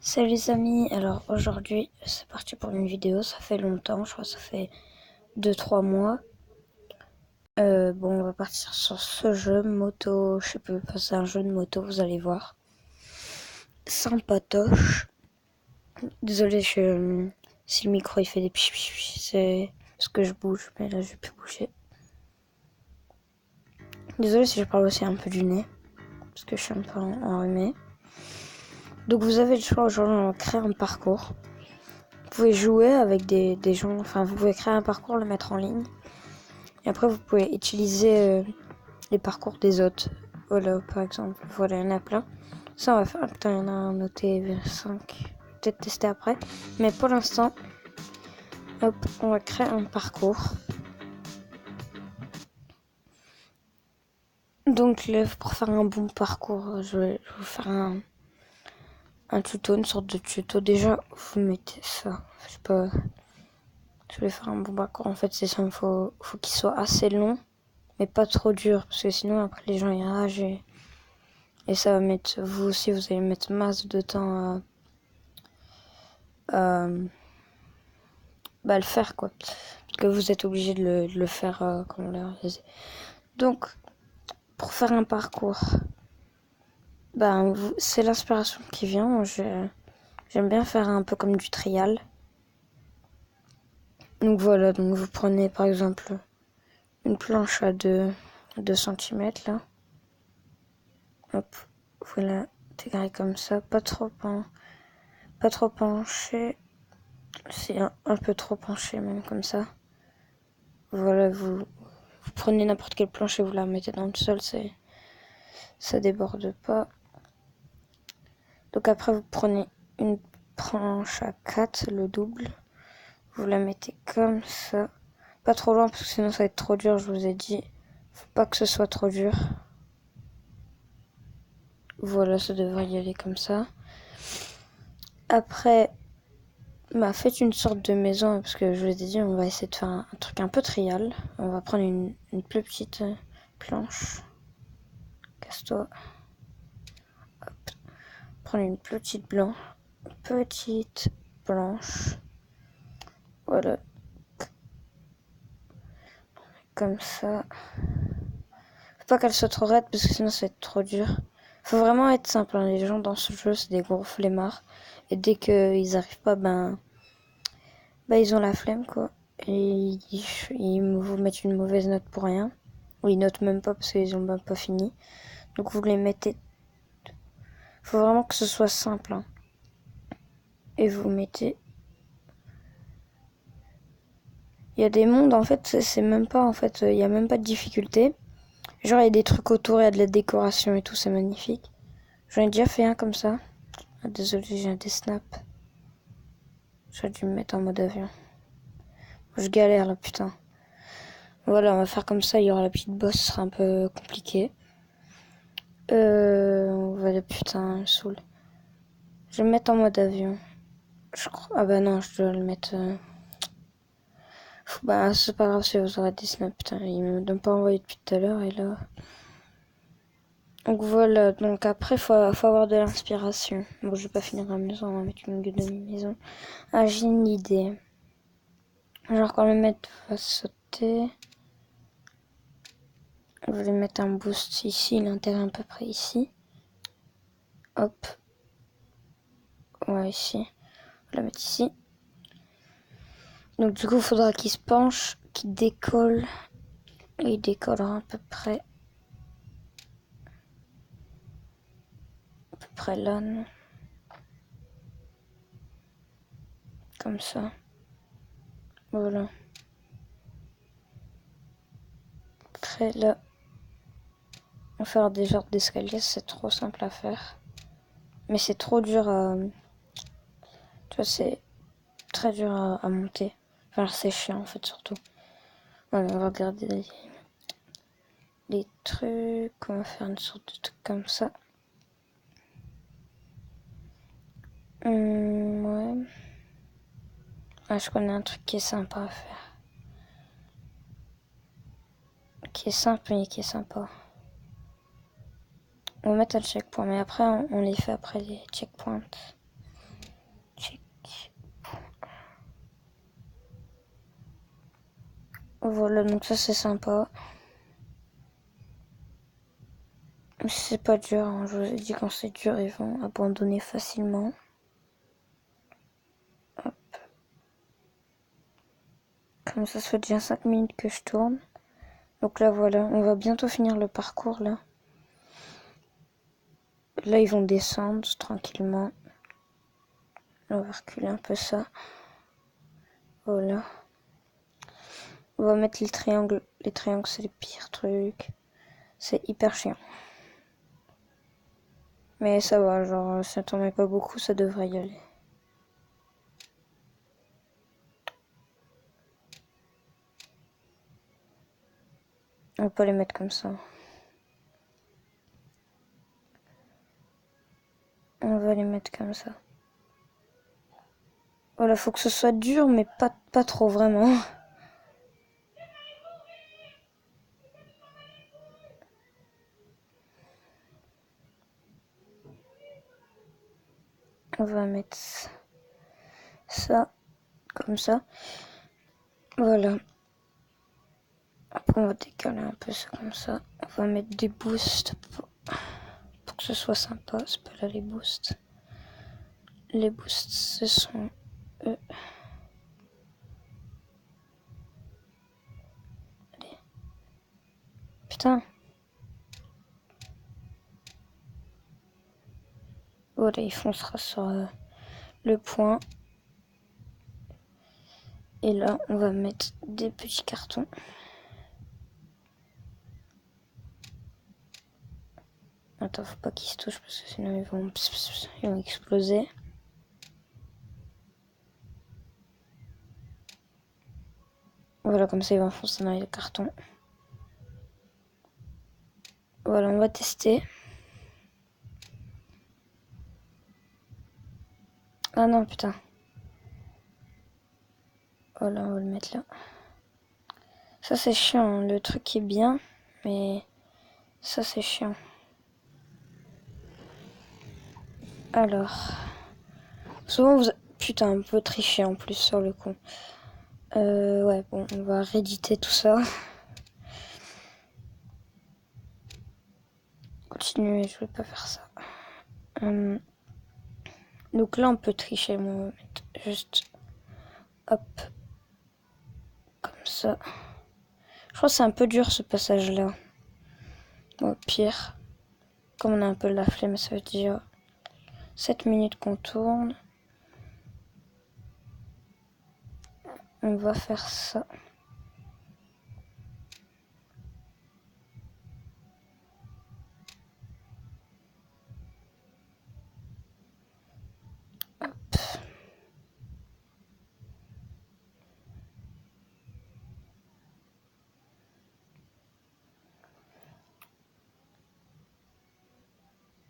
Salut les amis, alors aujourd'hui c'est parti pour une vidéo, ça fait longtemps, je crois que ça fait 2-3 mois. Bon, on va partir sur ce jeu, moto, je sais pas, c'est un jeu de moto, vous allez voir. Sympatoche. Désolé si le micro il fait des pich, c'est parce que je bouge, mais là je vais plus bouger. Désolé si je parle aussi un peu du nez, parce que je suis un peu enrhumée. Donc vous avez le choix aujourd'hui, on va créer un parcours. Vous pouvez jouer avec des gens, enfin vous pouvez créer un parcours, le mettre en ligne. Et après vous pouvez utiliser les parcours des autres. Voilà par exemple, voilà il y en a plein. Ça on va faire, putain il y en a un noté 5. Peut-être tester après. Mais pour l'instant, hop, on va créer un parcours. Donc là, pour faire un bon parcours, je vais vous faire un tuto, une sorte de tuto. Déjà, vous mettez ça. Je sais pas. Je vais faire un bon parcours. En fait, c'est ça. Il faut qu'il soit assez long, mais pas trop dur. Parce que sinon, après, les gens ils ragent. Et ça va mettre. Vous aussi, vous allez mettre masse de temps à le faire, quoi. Parce que vous êtes obligé de le faire comme on l'a réalisé. Donc, pour faire un parcours, c'est l'inspiration qui vient. J'aime bien faire un peu comme du trial. Donc voilà, donc vous prenez par exemple une planche à 2 cm là. Hop, vous l'intégrez comme ça, pas trop penché. C'est un peu trop penché même comme ça. Voilà, vous prenez n'importe quelle planche et vous la mettez dans le sol, ça déborde pas. Donc après vous prenez une planche à 4, le double. Vous la mettez comme ça. Pas trop loin parce que sinon ça va être trop dur, je vous ai dit. Faut pas que ce soit trop dur. Voilà, ça devrait y aller comme ça. Après, faites une sorte de maison parce que je vous ai dit, on va essayer de faire un truc un peu trial. On va prendre une plus petite planche. Casse-toi. Hop. Prendre une petite blanche. Petite blanche. Voilà. Comme ça. Faut pas qu'elle soit trop raide parce que sinon ça va être trop dur. Faut vraiment être simple, hein. Les gens dans ce jeu c'est des gros flemmards. Et dès qu'ils arrivent pas, ils ont la flemme quoi. Et ils vous mettent une mauvaise note pour rien. Ou ils notent même pas parce qu'ils ont même pas fini. Donc vous les mettez. Faut vraiment que ce soit simple, hein. Et vous mettez. Il y a des mondes en fait, c'est même pas en fait, il y a même pas de difficulté. Genre il y a des trucs autour, il y a de la décoration et tout, c'est magnifique. J'en ai déjà fait un comme ça. Ah, désolé, j'ai des snaps. J'aurais dû me mettre en mode avion. Je galère là, putain. Voilà, on va faire comme ça, il y aura la petite boss, ce sera un peu compliqué. Voilà, putain, elle me saoule. Je vais me mettre en mode avion. Je crois. Ah bah non, je dois le mettre. C'est pas grave si vous aurez des snaps, putain. Il me donne pas envoyé depuis tout à l'heure et là. Donc voilà, donc après, faut avoir de l'inspiration. Bon, je vais pas finir la maison, on va mettre une demi-maison. Ah, j'ai une idée. Genre, quand le maître va sauter. Je vais mettre un boost ici, il intègre à peu près ici. Hop. Ouais, ici. On va la mettre ici. Donc du coup, il faudra qu'il se penche, qu'il décolle. Et il décollera à peu près là, non. Comme ça. Voilà. Après là, on va faire des genres d'escalier, c'est trop simple à faire. Mais c'est trop dur à... Tu vois, c'est très dur à monter. Enfin, c'est chiant en fait, surtout. Voilà, on va regarder les trucs. On va faire une sorte de truc comme ça. Ouais. Ah, je connais un truc qui est sympa à faire. Qui est simple mais qui est sympa. On va mettre un checkpoint, mais après on les fait après les checkpoints. Voilà, donc ça c'est sympa. C'est pas dur, hein. Je vous ai dit quand c'est dur, ils vont abandonner facilement. Hop. Comme ça fait déjà 5 minutes que je tourne. Donc là voilà, on va bientôt finir le parcours là. Là ils vont descendre tranquillement. On va reculer un peu ça. Voilà. On va mettre les triangles. Les triangles c'est les pires trucs. C'est hyper chiant. Mais ça va, genre ça t'en met pas beaucoup, ça devrait y aller. On peut les mettre comme ça. On va les mettre comme ça. Voilà, faut que ce soit dur, mais pas trop vraiment. On va mettre ça, comme ça. Voilà. Après, on va décaler un peu ça comme ça. On va mettre des boosts pour que ce soit sympa. C'est pas là les boosts. Les boosts, ce sont eux. Allez. Putain. Voilà, il foncera sur le point. Et là, on va mettre des petits cartons. Attends, faut pas qu'ils se touchent parce que sinon ils vont exploser. Voilà, comme ça ils vont foncer dans les cartons. Voilà, on va tester. Ah non, putain. Voilà, on va le mettre là. Ça c'est chiant, hein. Le truc qui est bien, mais ça c'est chiant. Alors, souvent vous... Putain, un peu tricher en plus sur le coup. Ouais, bon, on va rééditer tout ça. Continuer, je vais pas faire ça. Donc là, on peut tricher, mais on va mettre juste... Hop. Comme ça. Je crois que c'est un peu dur ce passage-là. Au pire, comme on a un peu la flemme, ça veut dire 7 minutes qu'on tourne. On va faire ça. Hop.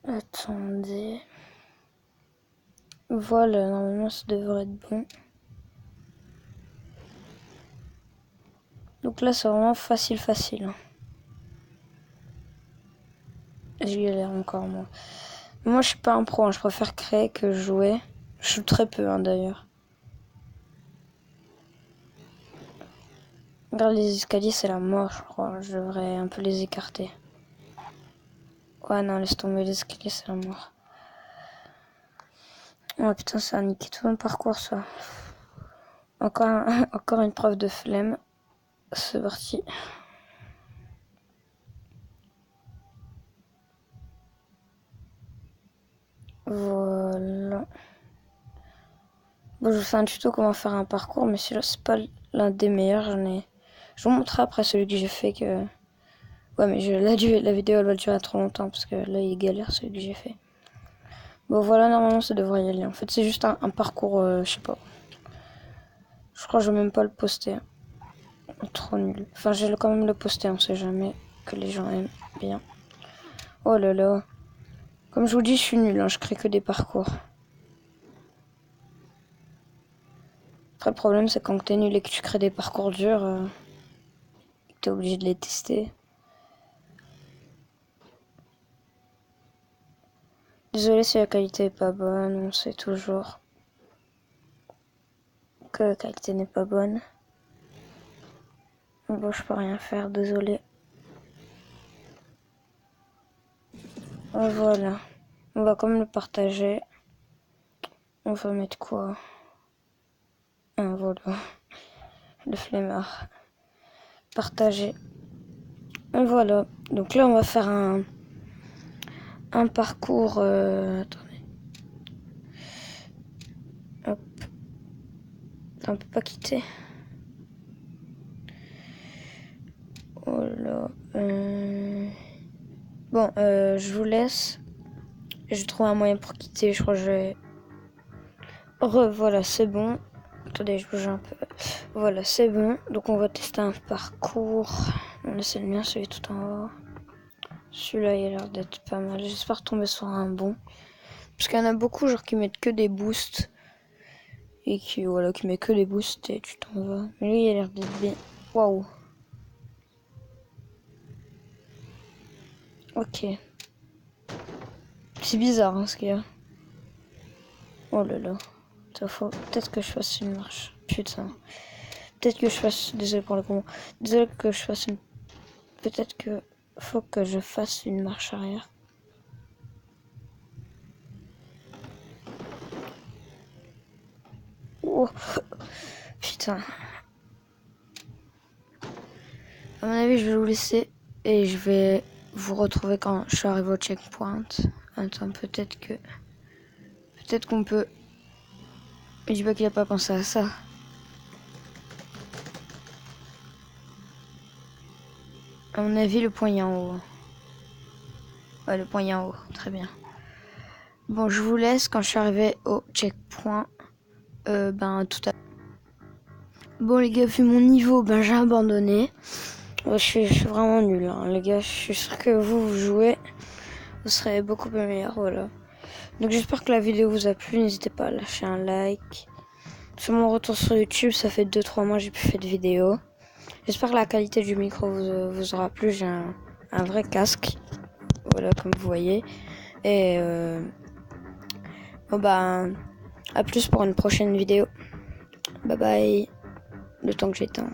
Attendez. Voilà, normalement ça devrait être bon. Donc là c'est vraiment facile. Hein. Je galère encore moi. Moi je suis pas un pro, hein. Je préfère créer que jouer. Je joue très peu hein, d'ailleurs. Regarde les escaliers, c'est la mort je crois. Je devrais un peu les écarter. Ouais non, laisse tomber les escaliers, c'est la mort. Oh putain, ça a niqué tout mon parcours ça. Encore une preuve de flemme. C'est parti. Voilà. Bon, je vous fais un tuto comment faire un parcours, mais celui-là c'est pas l'un des meilleurs. Je vous montrerai après celui que j'ai fait que. Ouais, mais la vidéo elle va durer trop longtemps parce que là il galère celui que j'ai fait. Bon voilà, normalement ça devrait y aller. En fait c'est juste un parcours, je sais pas. Je crois que je vais même pas le poster. Trop nul. Enfin je vais quand même le poster, on sait jamais que les gens aiment bien. Oh là là. Comme je vous dis, je suis nul, hein, je crée que des parcours. Après, le problème, c'est quand t'es nul et que tu crées des parcours durs, t'es obligé de les tester. Désolé si la qualité est pas bonne, on sait toujours que la qualité n'est pas bonne. Bon, je peux rien faire, désolé. Voilà. On va comme le partager. On va mettre quoi? Voilà. Le flemmard. Partager. Et voilà. Donc là, on va faire un parcours. Attendez. Hop. On peut pas quitter. Oh là. Bon, je vous laisse. Je trouve un moyen pour quitter. Je crois que je vais. Voilà, c'est bon. Attendez, je bouge un peu. Voilà, c'est bon. Donc on va tester un parcours. Là, c'est le mien, celui tout en haut. Celui-là, il a l'air d'être pas mal. J'espère tomber sur un bon. Parce qu'il y en a beaucoup, genre, qui mettent que des boosts. Et qui met que des boosts et tu t'en vas. Mais lui, il a l'air d'être bien. Waouh. Ok. C'est bizarre, hein, ce qu'il y a. Oh là là. Faut peut-être que je fasse une marche. Putain. Peut-être que je fasse. Désolé pour le comment. Désolé que je fasse une. Peut-être que faut que je fasse une marche arrière. Oh. Putain. À mon avis, je vais vous laisser et je vais vous retrouver quand je suis arrivé au checkpoint. Attends, peut-être qu'on peut. Je dis pas qu'il a pas pensé à ça. À mon avis, le point est en haut. Ouais, le point est en haut. Très bien. Bon, je vous laisse quand je suis arrivé au checkpoint. Tout à l'heure. Bon, les gars, vu mon niveau, j'ai abandonné. Je suis vraiment nul, hein, les gars. Je suis sûr que vous jouez. Vous serez beaucoup plus meilleur, voilà. Donc, j'espère que la vidéo vous a plu. N'hésitez pas à lâcher un like. Sur mon retour sur YouTube, ça fait 2-3 mois que j'ai plus fait de vidéo. J'espère que la qualité du micro vous aura plu. J'ai un vrai casque. Voilà, comme vous voyez. Et à plus pour une prochaine vidéo. Bye bye. Le temps que j'éteins.